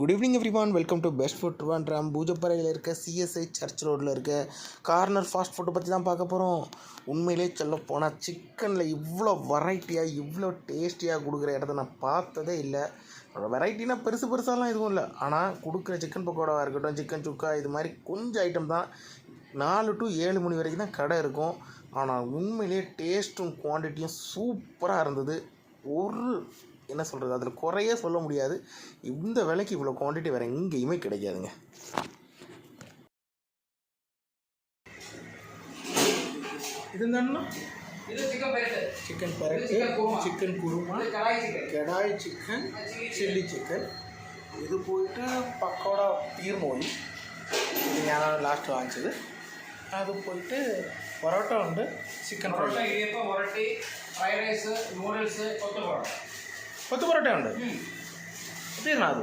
Good evening everyone, welcome to best food Trivandrum. பூஜப்பறையில் இருக்க CSI search ரோட்டில் இருக்க கார்னர் ஃபாஸ்ட் ஃபுட்டை பற்றி தான் பார்க்க போகிறோம். உண்மையிலே சொல்ல போனால் சிக்கனில் இவ்வளோ வெரைட்டியாக இவ்வளோ டேஸ்டியாக கொடுக்குற இடத்த நான் பார்த்ததே இல்லை. வெரைட்டினா பெருசாலாம் எதுவும் இல்லை, ஆனால் கொடுக்குற சிக்கன் பக்கோடாவாக இருக்கட்டும், சிக்கன் சுக்கா, இது மாதிரி கொஞ்சம் ஐட்டம் தான். 4 to 7 மணி வரைக்கும் தான் கடை இருக்கும். ஆனால் உண்மையிலே டேஸ்ட்டும் குவான்டிட்டியும் சூப்பராக இருந்தது. என்ன சொல்கிறது, அதில் குறையே சொல்ல முடியாது. இந்த விலைக்கு இவ்வளோ குவான்டிட்டி வேறு எங்கேயுமே கிடைக்காதுங்க. இது என்னன்னா சிக்கன் பரட்டு, சிக்கன் குருமா, கடாய் சிக்கன், சில்லி சிக்கன். இது போயிட்டு பக்கோடா பீர்மோலி, இது ஞானம் லாஸ்ட்டு வாங்கிச்சது. அது போயிட்டு பரோட்டா உண்டு, chicken parotta, fried rice, noodles, கொத்து பரோட்டா உண்டு. எப்படிண்ணா அது?